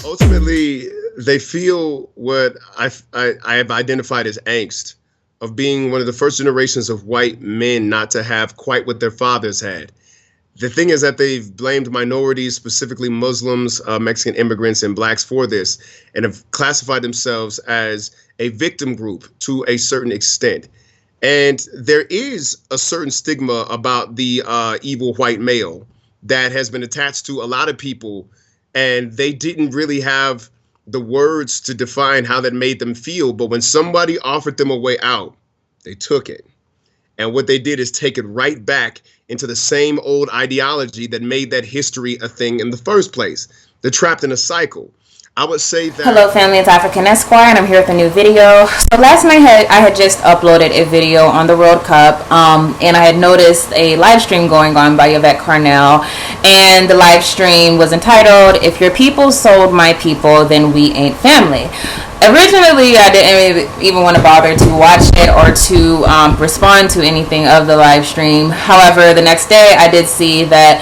Ultimately, they feel what I have identified as angst of being one of the first generations of white men not to have quite what their fathers had. The thing is that they've blamed minorities, specifically Muslims, Mexican immigrants, and blacks for this, and have classified themselves as a victim group to a certain extent. And there is a certain stigma about the evil white male that has been attached to a lot of people, and they didn't really have the words to define how that made them feel. But when somebody offered them a way out, they took it. And what they did is take it right back into the same old ideology that made that history a thing in the first place. They're trapped in a cycle. I would say that... Hello family, it's African Esquire and I'm here with a new video. So last night I had just uploaded a video on the World Cup and I had noticed a live stream going on by Yvette Carnell, and the live stream was entitled, "If Your People Sold My People, Then We Ain't Family." Originally, I didn't even want to bother to watch it or to respond to anything of the live stream. However, the next day, I did see that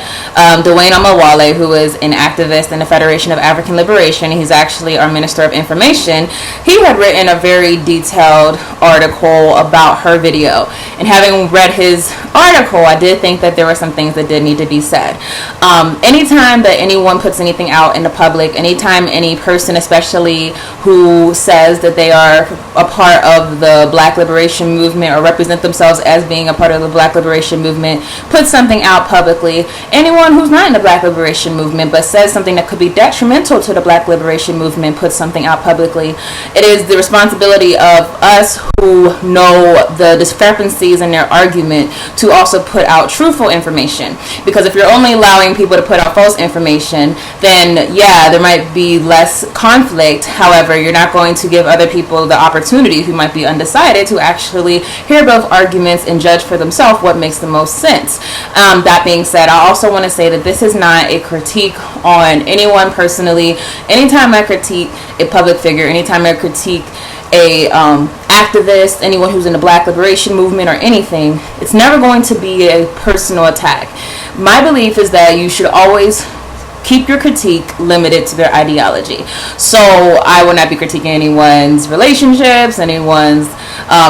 Dwayne Amawale, who is an activist in the Federation of African Liberation, he's actually our Minister of Information, he had written a very detailed article about her video. And having read his article, I did think that there were some things that did need to be said. Anytime that anyone puts anything out in the public, anytime any person, especially who says that they are a part of the Black Liberation Movement or represent themselves as being a part of the Black Liberation Movement, puts something out publicly, anyone who's not in the Black Liberation Movement but says something that could be detrimental to the Black Liberation Movement, puts something out publicly, it is the responsibility of us who know the discrepancies in their argument to also put out truthful information. Because if you're only allowing people to put out false information, then yeah, there might be less conflict. However, you're not going to give other people the opportunity who might be undecided to actually hear both arguments and judge for themselves what makes the most sense. That being said, I also want to say that this is not a critique on anyone personally. Anytime I critique a public figure, anytime I critique a activist, anyone who's in the Black Liberation Movement or anything, it's never going to be a personal attack. My belief is that you should always keep your critique limited to their ideology. So I will not be critiquing anyone's relationships, anyone's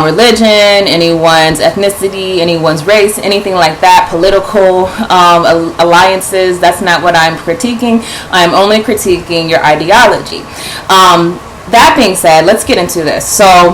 religion, anyone's ethnicity, anyone's race, anything like that, political alliances. That's not what I'm critiquing. I'm only critiquing your ideology. That being said, let's get into this. So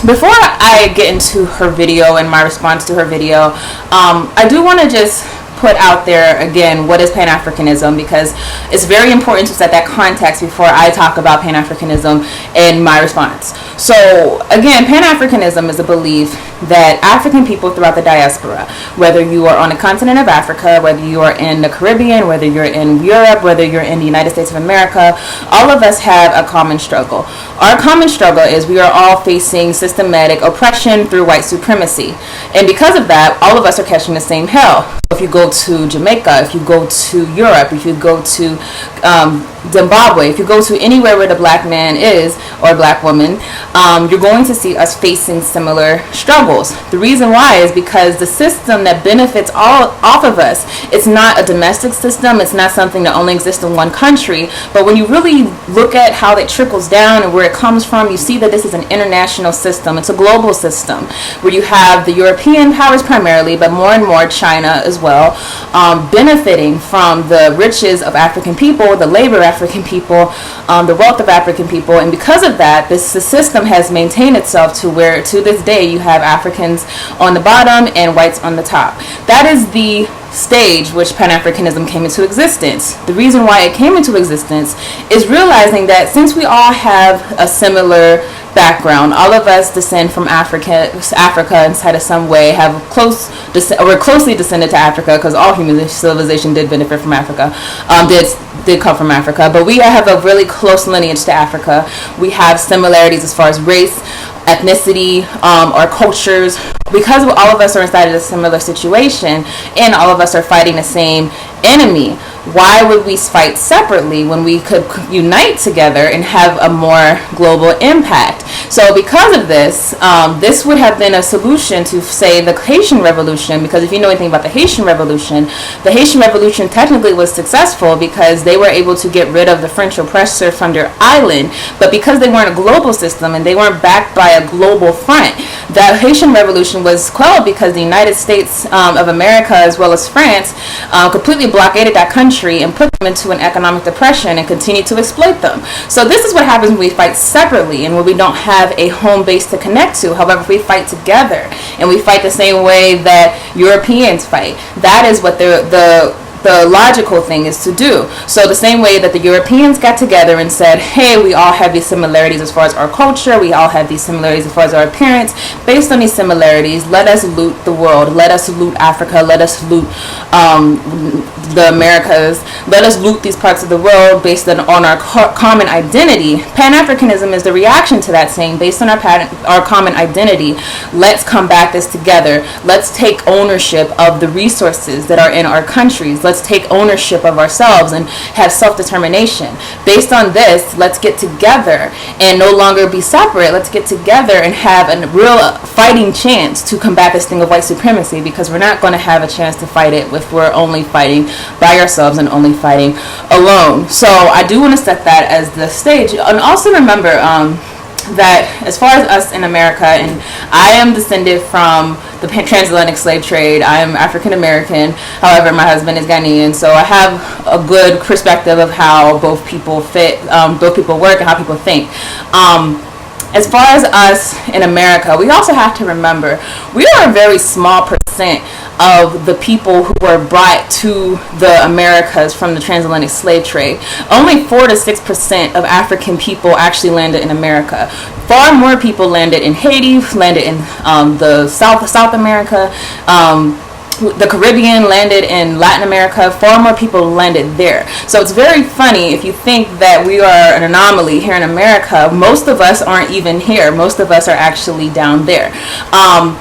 before I get into her video and my response to her video, I do want to just put out there again what is Pan-Africanism, because it's very important to set that context before I talk about Pan-Africanism and my response. So again, Pan-Africanism is a belief that African people throughout the diaspora, whether you are on the continent of Africa, whether you are in the Caribbean, whether you're in Europe, whether you're in the United States of America, all of us have a common struggle. Our common struggle is we are all facing systematic oppression through white supremacy. And because of that, all of us are catching the same hell. If you go to Jamaica, if you go to Europe, if you go to Zimbabwe, if you go to anywhere where the black man is or black woman, you're going to see us facing similar struggles. The reason why is because the system that benefits all off of us, it's not a domestic system, it's not something that only exists in one country, but when you really look at how it trickles down and where it comes from, you see that this is an international system. It's a global system where you have the European powers primarily, but more and more China as well, benefiting from the riches of African people, the labor of African people, the wealth of African people. And because of that, the system has maintained itself to where to this day you have Africans on the bottom and whites on the top. That is the stage which Pan-Africanism came into existence. The reason why it came into existence is realizing that since we all have a similar background, all of us descend from Africa inside of some way, have we're closely descended to Africa, because all human civilization did benefit from Africa, did come from Africa, but we have a really close lineage to Africa. We have similarities as far as race, ethnicity, our cultures, because all of us are inside of a similar situation and all of us are fighting the same enemy. why would we fight separately when we could unite together and have a more global impact? So because of this, this would have been a solution to, say, the Haitian Revolution, because if you know anything about the Haitian Revolution technically was successful because they were able to get rid of the French oppressor from their island, but because they weren't a global system and they weren't backed by a global front, the Haitian Revolution was quelled because the United States of America, as well as France, completely blockaded that country and put them into an economic depression and continued to exploit them. So this is what happens when we fight separately and when we don't have a home base to connect to. However, if we fight together and we fight the same way that Europeans fight, that is what the logical thing is to do. So the same way that the Europeans got together and said, hey, we all have these similarities as far as our culture, we all have these similarities as far as our appearance. Based on these similarities, let us loot the world, let us loot Africa, let us loot the Americas, let us loot these parts of the world based on our common identity. Pan-Africanism is the reaction to that, saying based on our common identity, let's combat this together. Let's take ownership of the resources that are in our countries. Let's take ownership of ourselves and have self-determination. Based on this, let's get together and no longer be separate. Let's get together and have a real fighting chance to combat this thing of white supremacy, because we're not going to have a chance to fight it if we're only fighting by ourselves and only fighting alone. So I do want to set that as the stage. And also remember that as far as us in America, and I am descended from the transatlantic slave trade. I am African American. However, my husband is Ghanaian, so I have a good perspective of how both people both people work and how people think. As far as us in America, we also have to remember we are a very small percent of the people who were brought to the Americas from the transatlantic slave trade. Only 4 to 6% of African people actually landed in America. Far more people landed in Haiti, landed in the South America, the Caribbean, landed in Latin America. Far more people landed there. So it's very funny if you think that we are an anomaly here in America. Most of us aren't even here. Most of us are actually down there.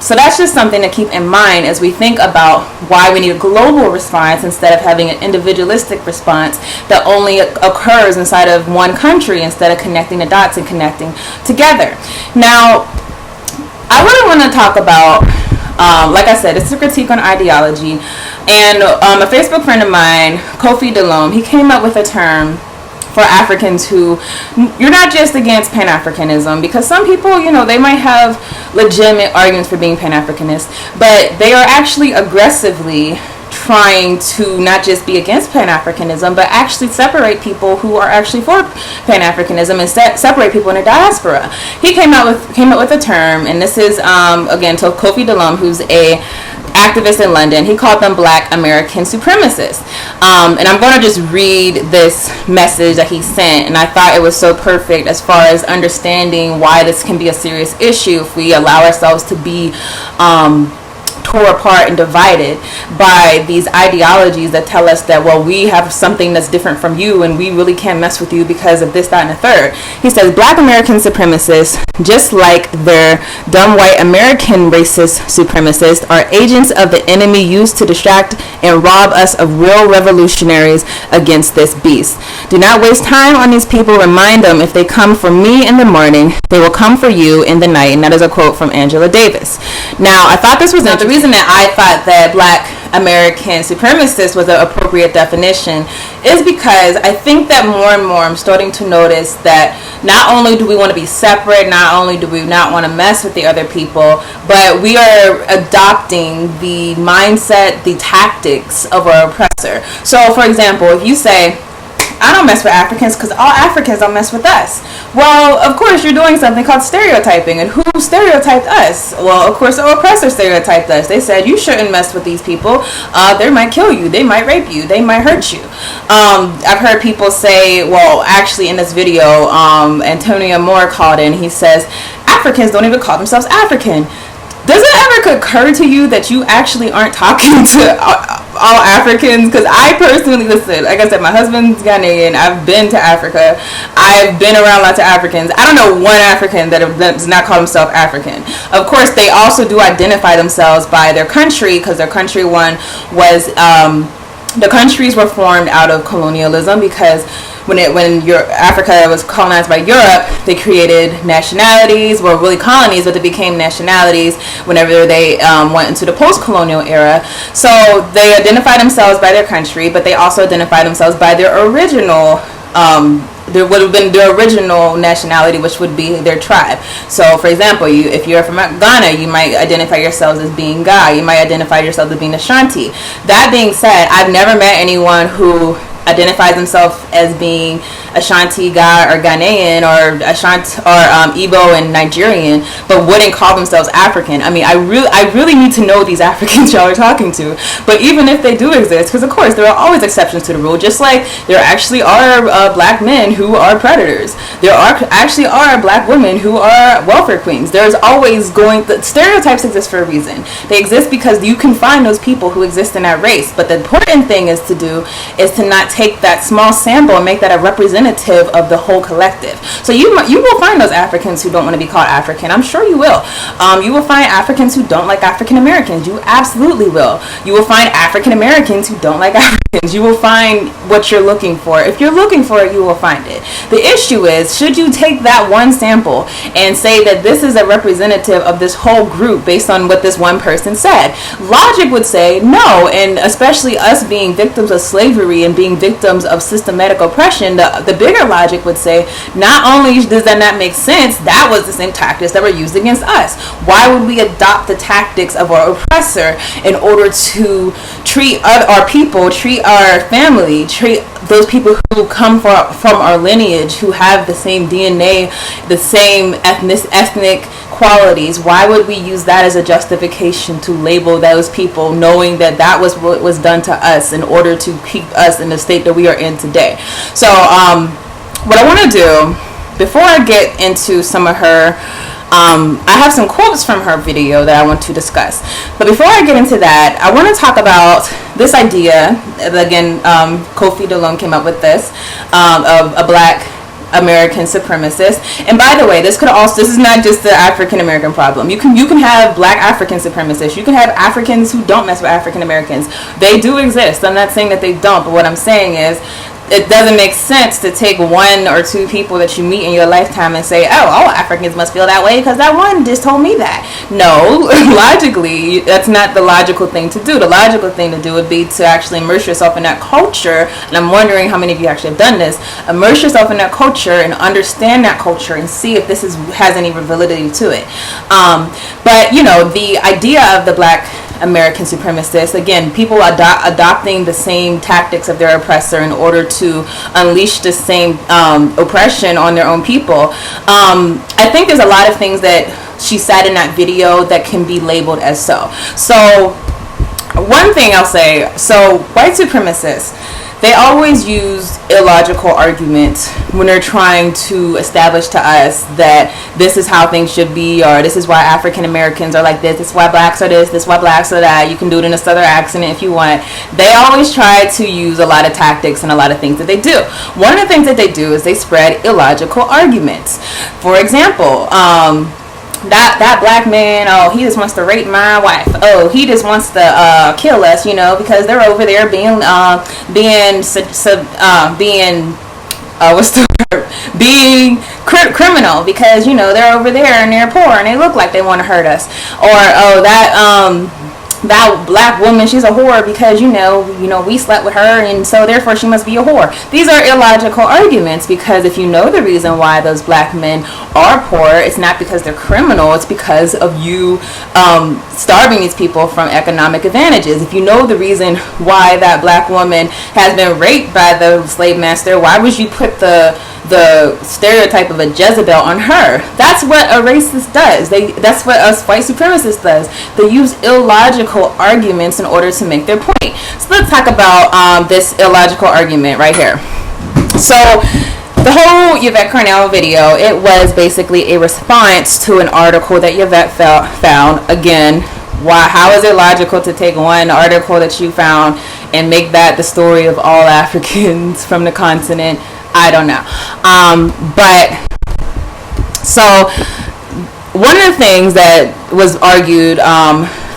So that's just something to keep in mind as we think about why we need a global response instead of having an individualistic response that only occurs inside of one country instead of connecting the dots and connecting together. Now, I really want to talk about like I said, it's a critique on ideology. And a Facebook friend of mine, Kofi Delhomme, he came up with a term for Africans who, you're not just against Pan-Africanism, because some people, they might have legitimate arguments for being Pan-Africanist, but they are actually aggressively trying to not just be against Pan-Africanism, but actually separate people who are actually for Pan-Africanism and separate people in the diaspora. He came up with a term, and this is again to Kofi Delhomme, who's a activist in London. He called them Black American Supremacists. And I'm going to just read this message that he sent, and I thought it was so perfect as far as understanding why this can be a serious issue if we allow ourselves to be tore apart and divided by these ideologies that tell us that, well, we have something that's different from you and we really can't mess with you because of this, that, and the third. He says, Black American supremacists, just like their dumb white American racist supremacists, are agents of the enemy used to distract and rob us of real revolutionaries against this beast. Do not waste time on these people. Remind them, if they come for me in the morning, they will come for you in the night. And that is a quote from Angela Davis. Now, I thought this was interesting. The reason that I thought that Black American supremacist was an appropriate definition is because I think that more and more I'm starting to notice that not only do we want to be separate, not only do we not want to mess with the other people, but we are adopting the mindset, the tactics of our oppressor. So, for example, if you say, I don't mess with Africans because all Africans don't mess with us. Well, of course, you're doing something called stereotyping. And who stereotyped us? Well, of course, our oppressor stereotyped us. They said, you shouldn't mess with these people. They might kill you. They might rape you. They might hurt you. I've heard people say, well, actually, in this video, Antonio Moore called in. He says, Africans don't even call themselves African. Does it ever occur to you that you actually aren't talking to all Africans? Because I personally, listen, like I said, my husband's Ghanaian. I've been to Africa. I've been around lots of Africans. I don't know one African that does not call himself African. Of course, they also do identify themselves by their country, because their country one was the countries were formed out of colonialism, because when Africa was colonized by Europe, they created nationalities, well, really colonies, but they became nationalities whenever they went into the post-colonial era. So they identify themselves by their country, but they also identify themselves by their original there would have been their original nationality, which would be their tribe. So, for example, if you're from Ghana, you might identify yourselves as being Ga. You might identify yourself as being Ashanti. That being said, I've never met anyone who identifies themselves as being Ashanti, Ga, or Ghanaian, or Igbo and Nigerian, but wouldn't call themselves African. I mean, I really need to know these Africans y'all are talking to. But even if they do exist, because of course there are always exceptions to the rule, just like there actually are black men who are predators. There actually are black women who are welfare queens. There's always the stereotypes exist for a reason. They exist because you can find those people who exist in that race. But the important thing is to not take that small sample and make that a representative of the whole collective. So you will find those Africans who don't want to be called African. I'm sure you will. You will find Africans who don't like African Americans. You absolutely will. You will find African Americans who don't like Africans. You will find what you're looking for. If you're looking for it, you will find it. The issue is, should you take that one sample and say that this is a representative of this whole group based on what this one person said? Logic would say no, and especially us being victims of slavery and being victims of systematic oppression, the bigger logic would say, not only does that not make sense, that was the same tactics that were used against us. Why would we adopt the tactics of our oppressor in order to treat our people, treat our family, treat those people who come from our lineage, who have the same DNA, the same ethnic qualities? Why would we use that as a justification to label those people, knowing that that was what was done to us in order to keep us in the state that we are in today? So what I want to do, before I get into some of her I have some quotes from her video that I want to discuss. But before I get into that, I want to talk about this idea. Again, Kofi Delon came up with this, of a black American supremacist. And by the way, this is not just the African American problem. You can have black African supremacists. You can have Africans who don't mess with African Americans. They do exist. I'm not saying that they don't, but what I'm saying is, it doesn't make sense to take one or two people that you meet in your lifetime and say, oh, all Africans must feel that way because that one just told me that. No, logically, that's not the logical thing to do. The logical thing to do would be to actually immerse yourself in that culture. And I'm wondering how many of you actually have done this. Immerse yourself in that culture and understand that culture and see if this has any validity to it. But, the idea of the black American supremacists, again, people adopting the same tactics of their oppressor in order to unleash the same oppression on their own people. I think there's a lot of things that she said in that video that can be labeled as so. So one thing I'll say, so white supremacists, they always use illogical arguments when they're trying to establish to us that this is how things should be, or this is why African Americans are like this is why blacks are this is why blacks are that. You can do it in a southern accent if you want. They always try to use a lot of tactics and a lot of things that they do. One of the things that they do is they spread illogical arguments. For example, that black man, oh, he just wants to rape my wife. Oh, he just wants to kill us, because they're over there being criminal, because they're over there and they're poor and they look like they want to hurt us. Or that black woman, she's a whore because we slept with her and so therefore she must be a whore. These are illogical arguments, because if you know the reason why those black men are poor, it's not because they're criminal, it's because of you starving these people from economic advantages. If you know the reason why that black woman has been raped by the slave master, why would you put the stereotype of a Jezebel on her? That's what a racist does. That's what us white supremacists does. They use illogical arguments in order to make their point. So let's talk about this illogical argument right here. So the whole Yvette Carnell video, it was basically a response to an article that Yvette found. Again, how is it logical to take one article that you found and make that the story of all Africans from the continent? I don't know. But so one of the things that was argued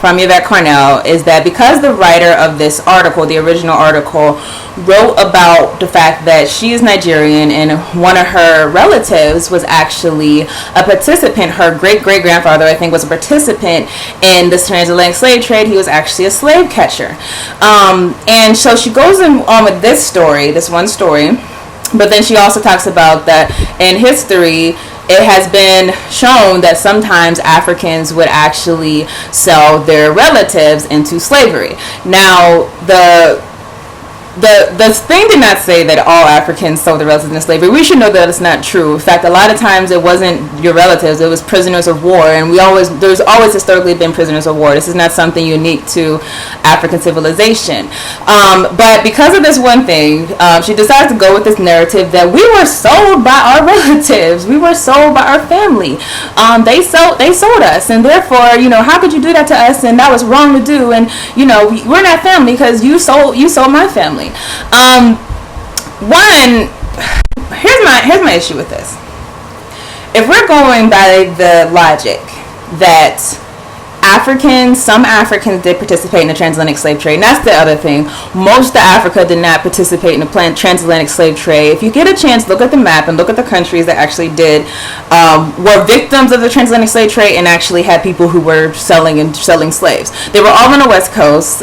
from from Yvette Carnell is that because the writer of this article, the original article, wrote about the fact that she is Nigerian and one of her relatives was actually a participant, her great-great-grandfather, I think, was a participant in this transatlantic slave trade. He was actually a slave catcher. And so she goes on with this story, this one story, but then she also talks about that in history, it has been shown that sometimes Africans would actually sell their relatives into slavery. Now, the thing did not say that all Africans sold their relatives into slavery. We should know that it's not true. In fact, a lot of times it wasn't your relatives, it was prisoners of war, and there's always historically been prisoners of war. This is not something unique to African civilization. But because of this one thing, she decided to go with this narrative that we were sold by our relatives, we were sold by our family. They sold us, and therefore, how could you do that to us? And that was wrong to do. And we're not family because you sold my family. Here's my issue with this. If we're going by the logic that some Africans did participate in the transatlantic slave trade, and that's the other thing. Most of Africa did not participate in the transatlantic slave trade. If you get a chance, look at the map and look at the countries that actually were victims of the transatlantic slave trade and actually had people who were selling slaves. They were all on the West Coast.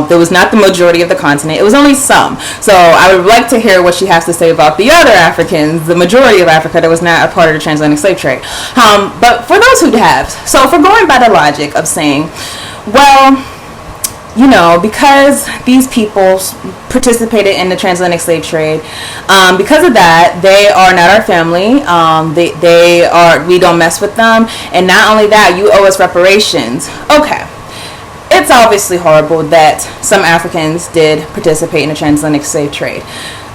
There was not the majority of the continent. It was only some. So I would like to hear what she has to say about the other Africans, the majority of Africa that was not a part of the transatlantic slave trade. But for those who have, so if we're going by the logic of saying, well, because these people participated in the transatlantic slave trade, because of that, they are not our family. We don't mess with them, and not only that, you owe us reparations. Okay. It's obviously horrible that some Africans did participate in the transatlantic slave trade.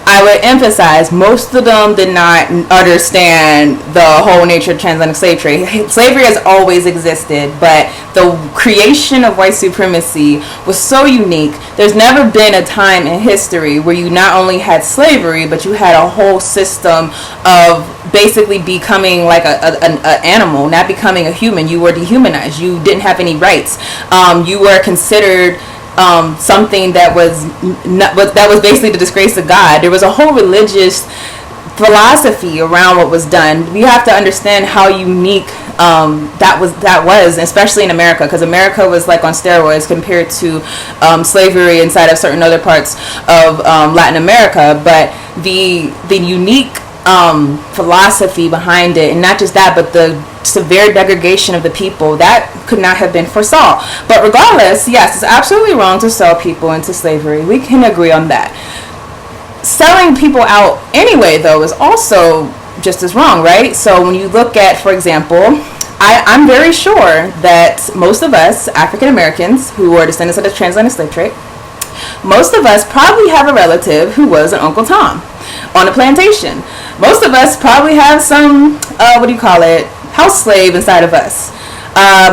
I would emphasize most of them did not understand the whole nature of transatlantic slave trade. Slavery has always existed, but the creation of white supremacy was so unique. There's never been a time in history where you not only had slavery, but you had a whole system of basically becoming like an animal, not becoming a human. You were dehumanized. You didn't have any rights. You were considered something that was basically the disgrace of God. There was a whole religious philosophy around what was done. We have to understand how unique that was, especially in America, because America was like on steroids compared to slavery inside of certain other parts of Latin America. But the unique philosophy behind it, and not just that, but the severe degradation of the people, that could not have been foresaw. But regardless, yes, it's absolutely wrong to sell people into slavery. We can agree on that. Selling people out anyway, though, is also just as wrong, right? So when you look at, for example, I'm very sure that most of us African Americans who are descendants of the transatlantic slave trade, most of us probably have a relative who was an Uncle Tom on a plantation. Most of us probably have some, house slave inside of us.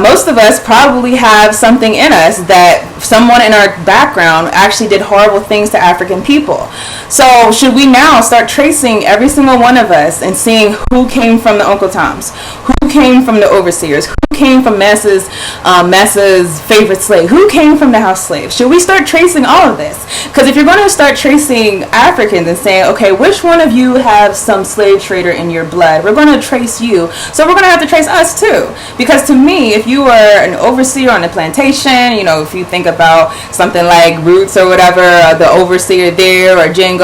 Most of us probably have something in us that someone in our background actually did horrible things to African people. So should we now start tracing every single one of us and seeing who came from the Uncle Toms, who came from the overseers, who came from Massa's favorite slave, who came from the house slave? Should we start tracing all of this? Because if you're going to start tracing Africans and saying, okay, which one of you have some slave trader in your blood, we're going to trace you, so we're going to have to trace us too. Because to me, if you were an overseer on a plantation, if you think about something like Roots or whatever, the overseer there, or Django,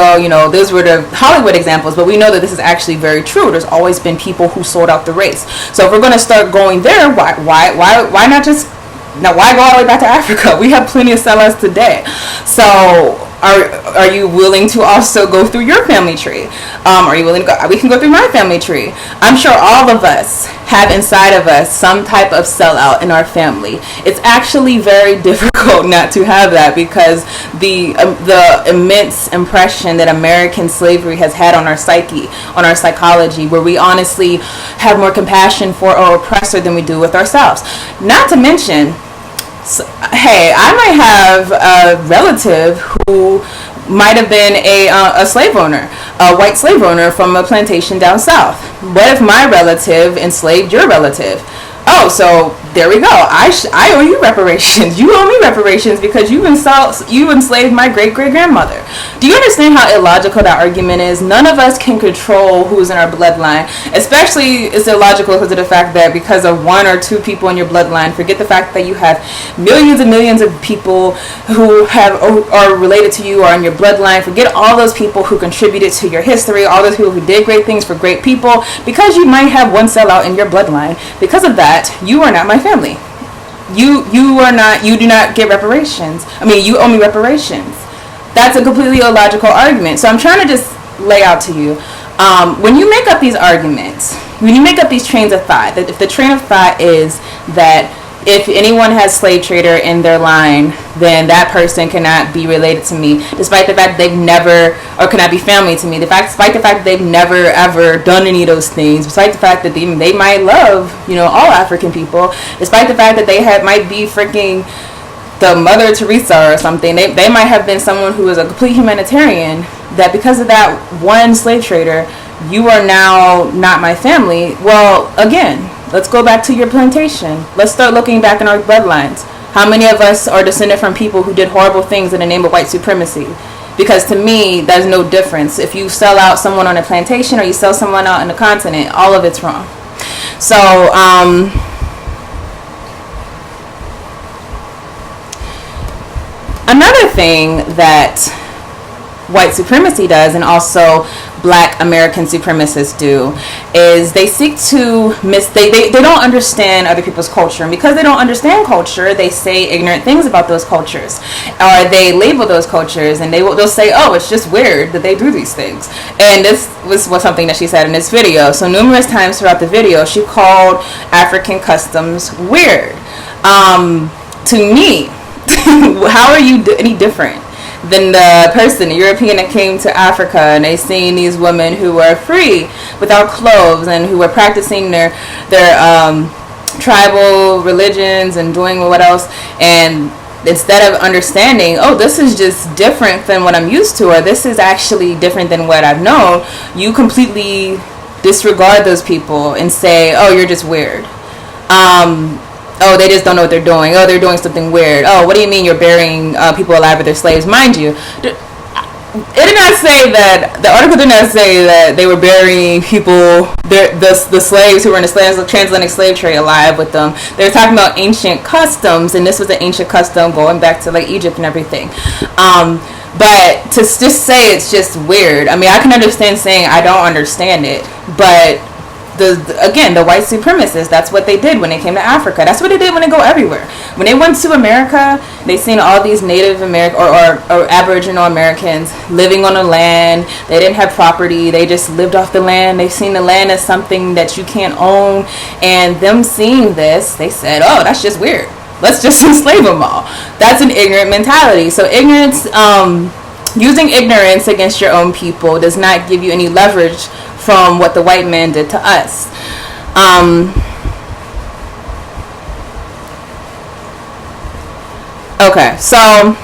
those were the Hollywood examples, but we know that this is actually very true. There's always been people who sold out the race. So if we're going to start going there, why not just, now why go all the way back to Africa? We have plenty of sellouts today. So are you willing to also go through your family tree? Are you willing to go? We can go through my family tree. I'm sure all of us have inside of us some type of sellout in our family. It's actually very difficult not to have that, because the immense impression that American slavery has had on our psyche, on our psychology, where we honestly have more compassion for our oppressor than we do with ourselves. Not to mention, hey, I might have a relative who might have been a slave owner, a white slave owner from a plantation down south. What if my relative enslaved your relative? Oh, so there we go. I owe you reparations. You owe me reparations because you enslaved my great great grandmother. Do you understand how illogical that argument is? None of us can control who's in our bloodline. Especially, it's illogical because of the fact that because of one or two people in your bloodline, forget the fact that you have millions and millions of people who are related to you or in your bloodline. Forget all those people who contributed to your history, all those people who did great things for great people. Because you might have one sellout in your bloodline, because of that, you are not my family. You do not get reparations. I mean, you owe me reparations. That's a completely illogical argument. So I'm trying to just lay out to you, when you make up these arguments, when you make up these trains of thought, that if the train of thought is that if anyone has slave trader in their line, then that person cannot be related to me, despite the fact they've never, or cannot be family to me, despite the fact they've never ever done any of those things, despite the fact that they might love, all African people, despite the fact that might be freaking the Mother Teresa or something, they might have been someone who is a complete humanitarian, that because of that one slave trader, you are now not my family. Well, again, let's go back to your plantation. Let's start looking back in our bloodlines. How many of us are descended from people who did horrible things in the name of white supremacy? Because to me, there's no difference. If you sell out someone on a plantation or you sell someone out in the continent, all of it's wrong. So, another thing that white supremacy does, and also black American supremacists do, is they seek to they don't understand other people's culture, and because they don't understand culture, they say ignorant things about those cultures, or they label those cultures, and they'll say, oh, it's just weird that they do these things. And this was something that she said in this video. So numerous times throughout the video, she called African customs weird. To me, how are you any different than the European that came to Africa and they seen these women who were free without clothes and who were practicing their tribal religions and doing what else, and instead of understanding, oh, this is just different than what I'm used to, or this is actually different than what I've known, you completely disregard those people and say, oh, you're just weird. Oh, they just don't know what they're doing. Oh, they're doing something weird. Oh, what do you mean you're burying people alive with their slaves? Mind you, it did not say that, the article did not say that they were burying people, the slaves who were in the transatlantic slave trade alive with them. They were talking about ancient customs, and this was an ancient custom going back to like Egypt and everything. But to just say it's just weird, I mean, I can understand saying I don't understand it, but the white supremacists, that's what they did when they came to Africa. That's what they did when they go everywhere. When they went to America, they seen all these Native American or Aboriginal Americans living on the land. They didn't have property. They just lived off the land. They seen the land as something that you can't own. And them seeing this, they said, oh, that's just weird. Let's just enslave them all. That's an ignorant mentality. So ignorance, using ignorance against your own people does not give you any leverage from what the white man did to us. Okay, so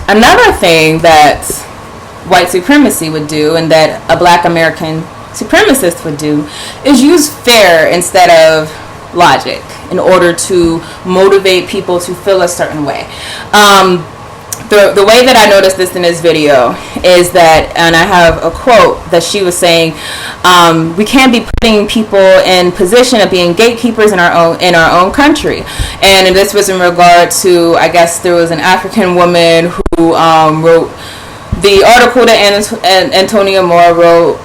another thing that white supremacy would do, and that a black American supremacist would do, is use fear instead of logic in order to motivate people to feel a certain way. The way that I noticed this in this video is that, and I have a quote that she was saying, we can't be putting people in position of being gatekeepers in our own country. And this was in regard to, I guess there was an African woman who wrote the article that Antonia Moore wrote,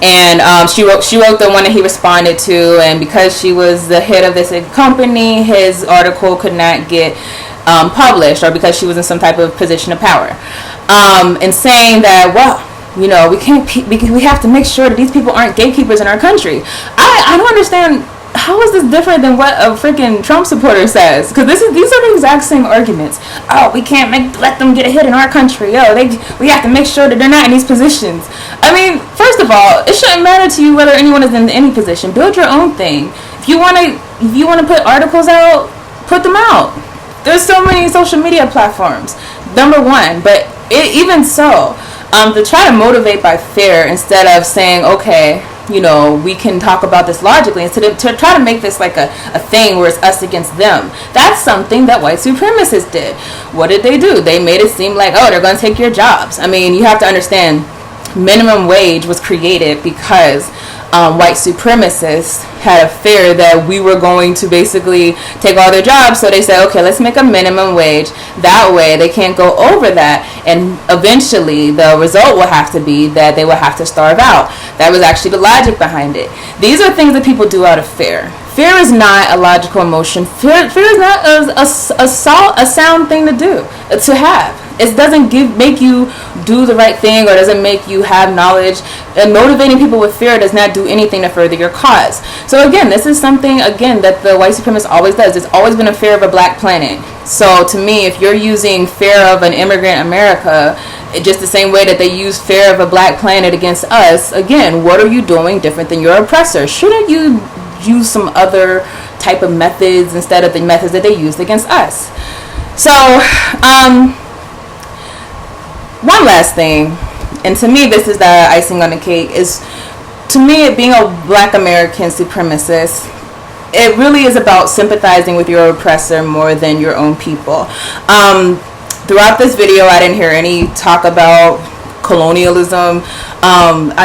and she wrote the one that he responded to, and because she was the head of this company, his article could not get published, or because she was in some type of position of power, and saying that, well, we have to make sure that these people aren't gatekeepers in our country. I don't understand, how is this different than what a freaking Trump supporter says? Because these are the exact same arguments. Oh, we can't let them get ahead in our country. Oh, we have to make sure that they're not in these positions. I mean, first of all, it shouldn't matter to you whether anyone is in any position. Build your own thing. If you want to put articles out, put them out. There's so many social media platforms, number one, even so, to try to motivate by fear instead of saying, okay, we can talk about this logically instead of to try to make this like a thing where it's us against them. That's something that white supremacists did. What did they do? They made it seem like, oh, they're going to take your jobs. I mean, you have to understand, minimum wage was created because white supremacists had a fear that we were going to basically take all their jobs. So they said, okay, let's make a minimum wage. That way they can't go over that. And eventually the result will have to be that they will have to starve out. That was actually the logic behind it. These are things that people do out of fear. Fear is not a logical emotion. Fear is not a sound thing to do, to have. It doesn't make you do the right thing, or doesn't make you have knowledge. And motivating people with fear does not do anything to further your cause. So again, this is something, again, that the white supremacist always does. There's always been a fear of a black planet. So to me, if you're using fear of an immigrant America, just the same way that they use fear of a black planet against us, again, what are you doing different than your oppressor? Shouldn't you use some other type of methods instead of the methods that they used against us? So, one last thing, and to me this is the icing on the cake, is, to me, it being a black American supremacist, it really is about sympathizing with your oppressor more than your own people. Throughout this video, I didn't hear any talk about colonialism.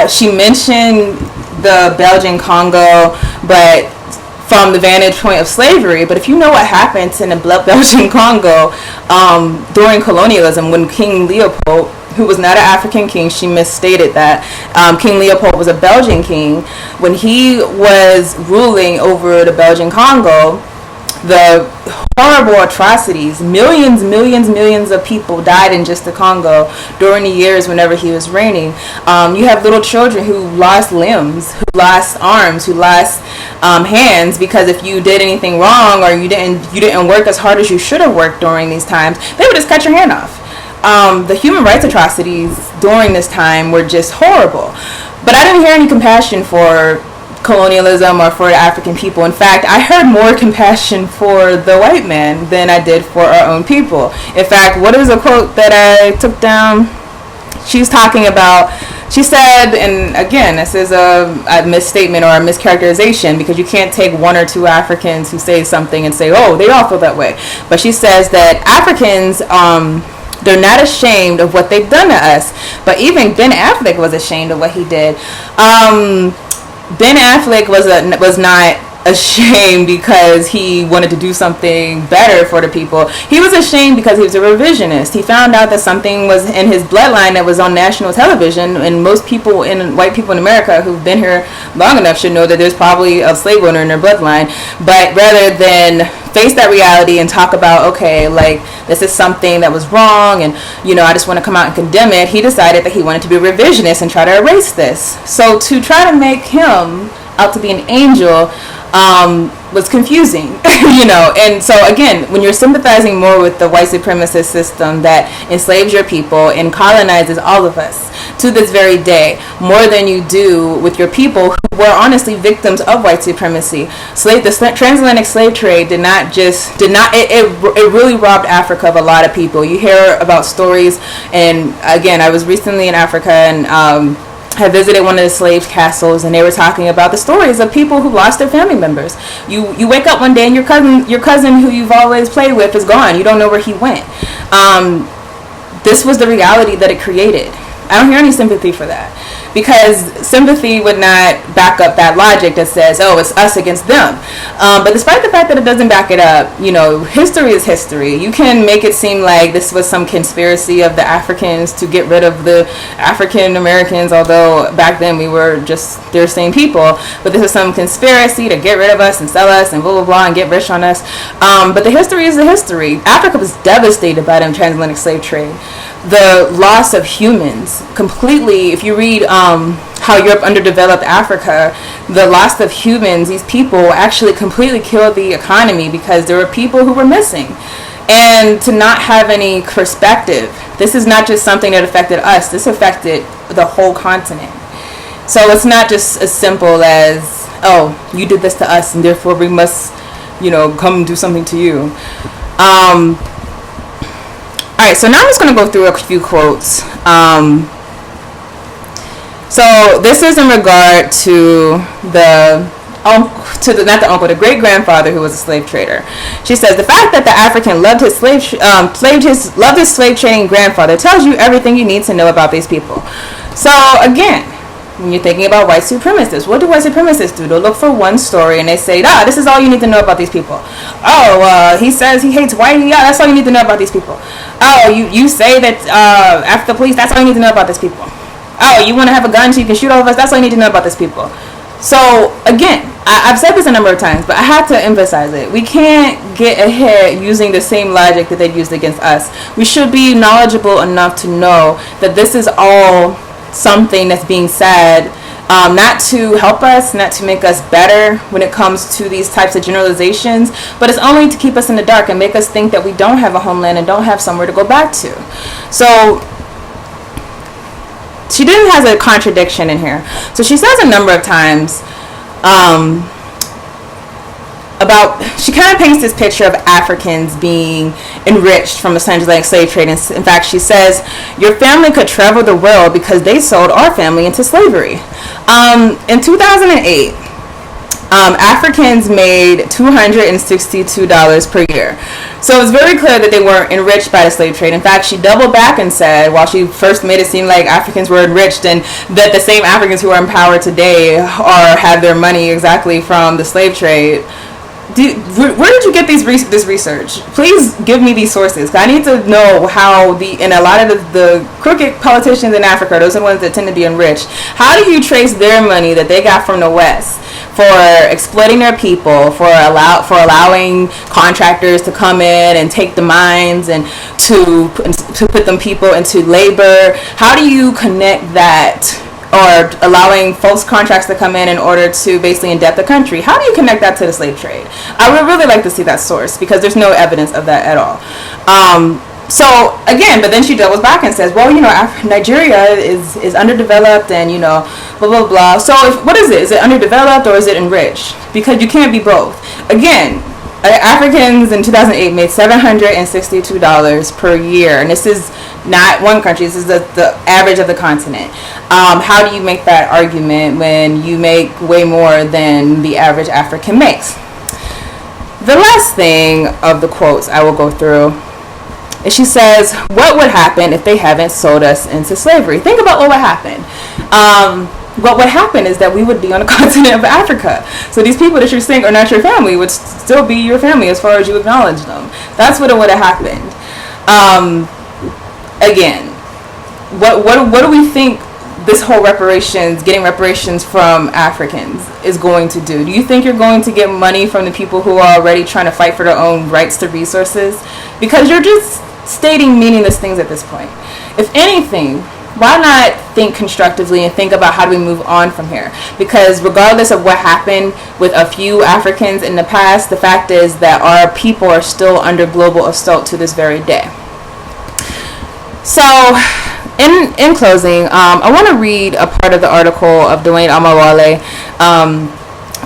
She mentioned the Belgian Congo, but from the vantage point of slavery. But if you know what happened in the Belgian Congo during colonialism, when King Leopold, who was not an African king, she misstated that, King Leopold was a Belgian king, when he was ruling over the Belgian Congo, the horrible atrocities, millions of people died in just the Congo during the years whenever he was reigning. You have little children who lost limbs, who lost arms, who lost hands, because if you did anything wrong, or you didn't work as hard as you should have worked during these times, they would just cut your hand off. The human rights atrocities during this time were just horrible. But I didn't hear any compassion for colonialism or for the African people. In fact, I heard more compassion for the white man than I did for our own people. In fact, what is a quote that I took down? She's talking about, she said, and again, this is a misstatement or a mischaracterization, because you can't take one or two Africans who say something and say, oh, they all feel that way. But she says that Africans, they're not ashamed of what they've done to us. But even Ben Affleck was ashamed of what he did. Ben Affleck was not ashamed because he wanted to do something better for the people. He was ashamed because he was a revisionist. He found out that something was in his bloodline that was on national television, and most people, white people in America who've been here long enough, should know that there's probably a slave owner in their bloodline. But rather than face that reality and talk about, okay, like, this is something that was wrong, and I just want to come out and condemn it, he decided that he wanted to be a revisionist and try to erase this. So to try to make him out to be an angel was confusing, and so again, when you're sympathizing more with the white supremacist system that enslaves your people and colonizes all of us to this very day, more than you do with your people who were honestly victims of white supremacy. The transatlantic slave trade it really robbed Africa of a lot of people. You hear about stories, and again, I was recently in Africa, and I visited one of the slave castles, and they were talking about the stories of people who lost their family members. You wake up one day and your cousin who you've always played with is gone. You don't know where he went. This was the reality that it created. I don't hear any sympathy for that, because sympathy would not back up that logic that says, oh, it's us against them. But despite the fact that it doesn't back it up, history is history. You can make it seem like this was some conspiracy of the Africans to get rid of the African Americans, although back then we were just their same people. But this was some conspiracy to get rid of us and sell us and blah, blah, blah, and get rich on us. But the history is the history. Africa was devastated by the transatlantic slave trade. The loss of humans completely, if you read how Europe underdeveloped Africa, the loss of humans, these people actually completely killed the economy because there were people who were missing. And to not have any perspective, this is not just something that affected us, this affected the whole continent. So it's not just as simple as, oh, you did this to us and therefore we must, come do something to you. Alright, so now I'm just going to go through a few quotes. So this is in regard to the the great grandfather who was a slave trader. She says the fact that the African loved his slave trading grandfather tells you everything you need to know about these people. So again, when you're thinking about white supremacists, what do white supremacists do? They'll look for one story and they say, this is all you need to know about these people. He says he hates white. Yeah, that's all you need to know about these people. You say that after the police, that's all you need to know about these people. You want to have a gun so you can shoot all of us? That's all you need to know about these people. So again, I've said this a number of times, but I have to emphasize it. We can't get ahead using the same logic that they used against us. We should be knowledgeable enough to know that this is all something that's being said, not to help us, not to make us better when it comes to these types of generalizations, but it's only to keep us in the dark and make us think that we don't have a homeland and don't have somewhere to go back to. So she has a contradiction in here. So she says a number of times she kind of paints this picture of Africans being enriched from the transatlantic slave trade. In fact, she says, your family could travel the world because they sold our family into slavery. In 2008, Africans made $262 per year. So it's very clear that they weren't enriched by the slave trade. In fact, she doubled back and said, while she first made it seem like Africans were enriched and that the same Africans who are in power today have their money exactly from the slave trade. Where did you get this research? Please give me these sources. I need to know how and a lot of the crooked politicians in Africa, those are the ones that tend to be enriched. How do you trace their money that they got from the West for exploiting their people, for allowing contractors to come in and take the mines and to put them people into labor? How do you connect that? Or allowing false contracts to come in order to basically indebt the country. How do you connect that to the slave trade? I would really like to see that source because there's no evidence of that at all. So again, but then she doubles back and says, well, Nigeria is underdeveloped and, blah, blah, blah. So what is it? Is it underdeveloped or is it enriched? Because you can't be both. Again, Africans in 2008 made $762 per year, and this is not one country, this is the average of the continent. How do you make that argument when you make way more than the average African makes? The last thing of the quotes I will go through is she says, what would happen if they haven't sold us into slavery? Think about what would happen. What would happen is that we would be on the continent of Africa. So these people that you're saying are not your family would still be your family as far as you acknowledge them. That's what would have happened. Again, what do we think this whole getting reparations from Africans is going to do? Do you think you're going to get money from the people who are already trying to fight for their own rights to resources? Because you're just stating meaningless things at this point. If anything, why not think constructively and think about how do we move on from here? Because regardless of what happened with a few Africans in the past, the fact is that our people are still under global assault to this very day. So, in closing, I want to read a part of the article of Dwayne Amawale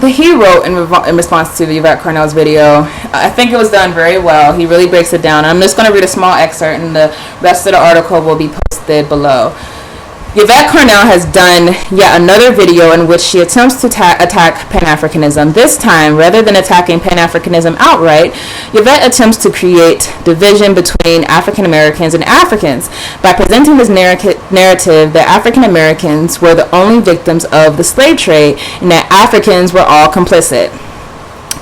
that he wrote in response to the Yvette Carnell's video. I think it was done very well. He really breaks it down. I'm just going to read a small excerpt, and the rest of the article will be posted below. Yvette Carnell has done yet another video in which she attempts to attack Pan-Africanism. This time, rather than attacking Pan-Africanism outright, Yvette attempts to create division between African Americans and Africans by presenting this narrative that African Americans were the only victims of the slave trade and that Africans were all complicit.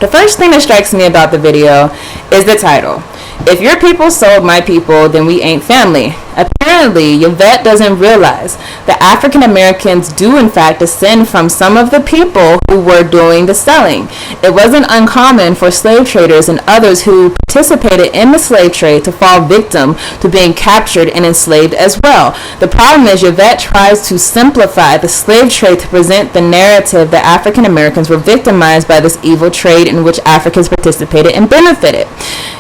The first thing that strikes me about the video is the title. If your people sold my people, then we ain't family. Apparently, Yvette doesn't realize that African Americans do in fact descend from some of the people who were doing the selling. It wasn't uncommon for slave traders and others who participated in the slave trade to fall victim to being captured and enslaved as well. The problem is Yvette tries to simplify the slave trade to present the narrative that African Americans were victimized by this evil trade in which Africans participated and benefited.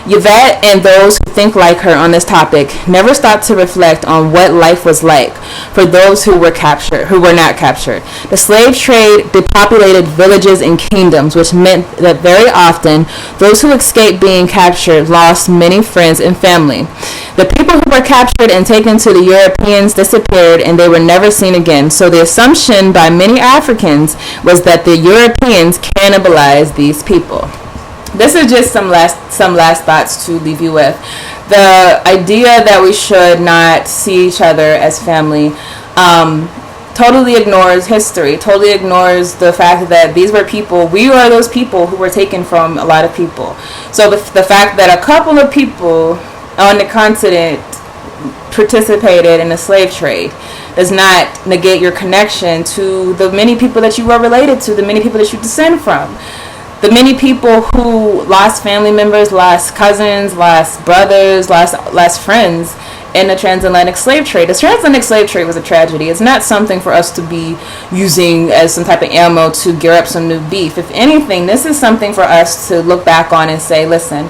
Yvette and those who think like her on this topic never stop to reflect on what life was like for those who were not captured. The slave trade depopulated villages and kingdoms, which meant that very often those who escaped being captured lost many friends and family. The people who were captured and taken to the Europeans disappeared, and they were never seen again. So the assumption by many Africans was that the Europeans cannibalized these people. This is just some last thoughts to leave you with. The idea that we should not see each other as family totally ignores history, totally ignores the fact that these were people, we are those people who were taken from a lot of people. So the fact that a couple of people on the continent participated in the slave trade does not negate your connection to the many people that you are related to, the many people that you descend from. The many people who lost family members, lost cousins, lost brothers, lost friends in the transatlantic slave trade. The transatlantic slave trade was a tragedy. It's not something for us to be using as some type of ammo to gear up some new beef. If anything, this is something for us to look back on and say, listen,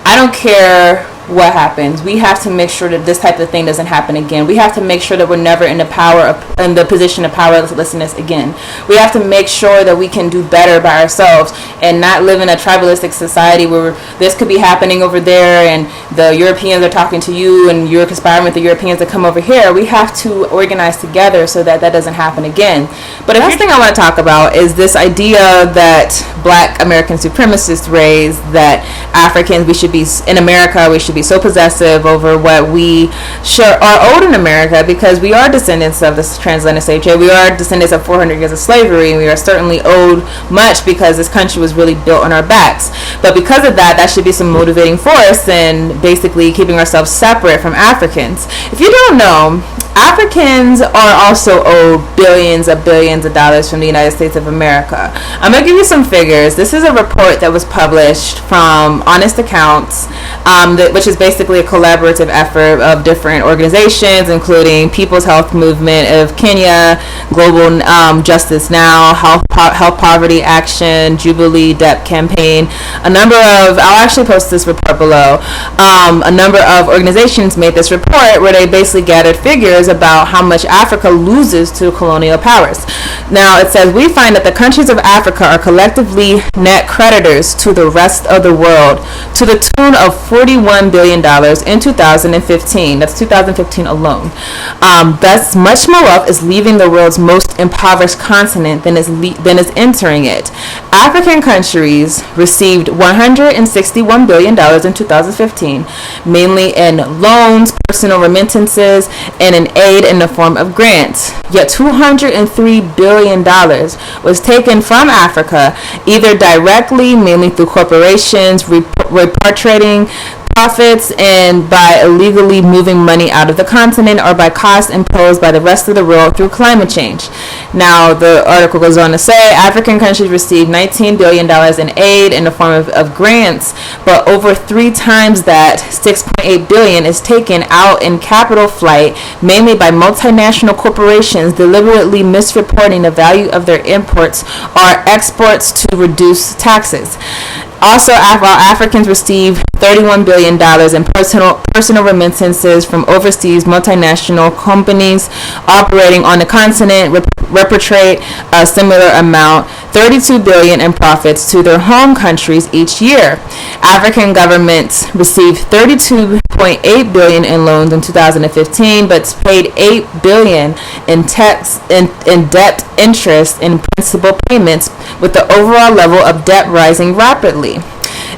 I don't care what happens. We have to make sure that this type of thing doesn't happen again. We have to make sure that we're never in the position of powerlessness again. We have to make sure that we can do better by ourselves and not live in a tribalistic society where this could be happening over there and the Europeans are talking to you and you're conspiring with the Europeans to come over here. We have to organize together so that that doesn't happen again. But the next thing I want to talk about is this idea that Black American supremacists raise, that Africans, in America, we should be so possessive over what we are owed in America, because we are descendants of this transatlantic slave trade. We are descendants of 400 years of slavery, and we are certainly owed much because this country was really built on our backs. But because of that, that should be some motivating force in basically keeping ourselves separate from Africans. If you don't know, Africans are also owed billions of dollars from the United States of America. I'm going to give you some figures. This is a report that was published from Honest Accounts, which is basically a collaborative effort of different organizations, including People's Health Movement of Kenya, Global Justice Now, Health Poverty Action, Jubilee Debt Campaign. I'll actually post this report below. A number of organizations made this report where they basically gathered figures about how much Africa loses to colonial powers. Now, it says, we find that the countries of Africa are collectively net creditors to the rest of the world to the tune of $41 billion in 2015. That's 2015 alone. Thus, much more wealth is leaving the world's most impoverished continent than is entering it. African countries received $161 billion in 2015, mainly in loans, personal remittances, and in aid in the form of grants. Yet $203 billion was taken from Africa, either directly, mainly through corporations, repatriating profits, and by illegally moving money out of the continent, or by costs imposed by the rest of the world through climate change. Now, the article goes on to say African countries received $19 billion in aid in the form of grants, but over 3 times that, $6.8 billion, is taken out in capital flight, mainly by multinational corporations deliberately misreporting the value of their imports or exports to reduce taxes. Also, while Africans receive $31 billion in personal remittances from overseas multinational companies operating on the continent, repatriate a similar amount, $32 billion in profits to their home countries each year. African governments received $32.8 billion in loans in 2015, but paid $8 billion in debt interest and principal payments, with the overall level of debt rising rapidly.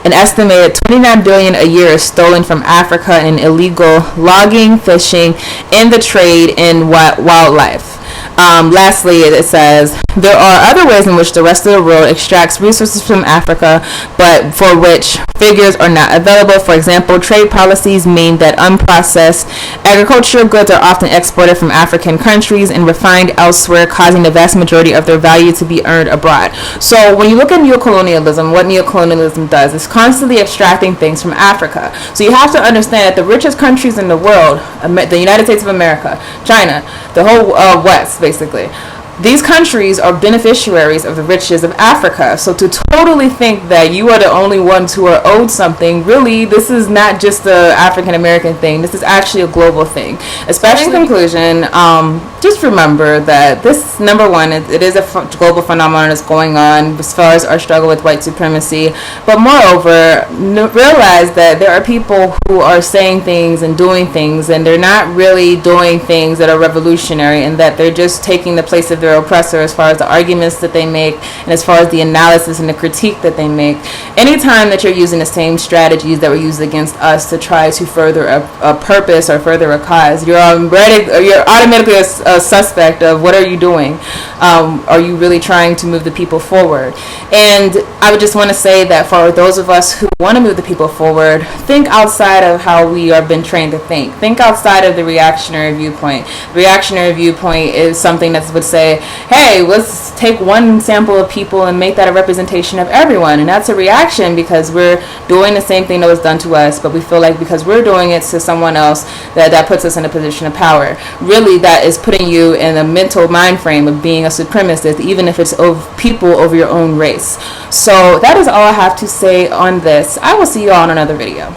An estimated $29 billion a year is stolen from Africa in illegal logging, fishing, and the trade in wildlife. Lastly, it says, there are other ways in which the rest of the world extracts resources from Africa, but for which figures are not available. For example, trade policies mean that unprocessed agricultural goods are often exported from African countries and refined elsewhere, causing the vast majority of their value to be earned abroad. So when you look at neocolonialism, what neocolonialism does is constantly extracting things from Africa. So you have to understand that the richest countries in the world, the United States of America, China, the whole West, basically, these countries are beneficiaries of the riches of Africa. So to totally think that you are the only ones who are owed something, really, this is not just the African American thing. This is actually a global thing. Especially in conclusion, just remember that this, number one, it is a global phenomenon that's going on as far as our struggle with white supremacy. But moreover, realize that there are people who are saying things and doing things, and they're not really doing things that are revolutionary, and that they're just taking the place of their oppressor as far as the arguments that they make and as far as the analysis and the critique that they make. Anytime that you're using the same strategies that were used against us to try to further a purpose or further a cause, you're automatically a suspect of what are you doing. Are you really trying to move the people forward? And I would just want to say that for those of us who want to move the people forward, think outside of how we are been trained to think. Think outside of the reactionary viewpoint. The reactionary viewpoint is something that would say, hey, let's take one sample of people and make that a representation of everyone. And that's a reaction because we're doing the same thing that was done to us, but we feel like because we're doing it to someone else, that puts us in a position of power. Really, that is putting you in a mental mind frame of being a supremacist, even if it's of people over your own race. So that is all I have to say on this. I will see you all on another video.